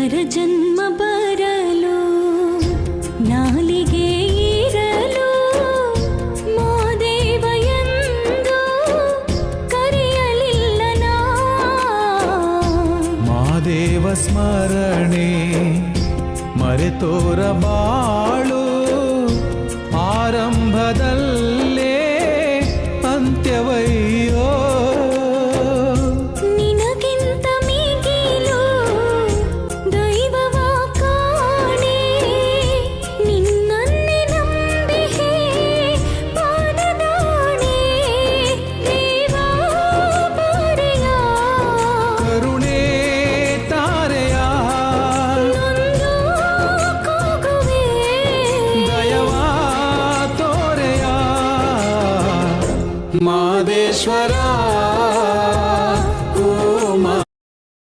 ನರಜನ್ಮ ಬರಲು ನಾಲಿಗೆ ಇರಲು ಮಾದೇವ ಎಂದು ಕರೆಯಲಿಲ್ಲ ನಾ. ಮಾದೇವ ಸ್ಮರಣೆ ಮರೆತೋರ ಬಾಳು ಆರಂಭದಲ್ಲೇ ಅಂತ್ಯವಯ್ಯೋ. ನಿನಗಿಂತ ಮಿಗಿಲು ದೈವವ ಕಾಣೆ, ನಿನ್ನನ್ನೇ ನಂಬಿಹೆ ಪಾದದಾಣೆ. ದೇವ ಬಾರೆಯ ಕರುಣೆ ತಾರೆಯ ನೊಂದು ಕೂಗುವೆ, ದಯವಾ ತೋರೆಯ ಮಾದೇಶ್ವರ.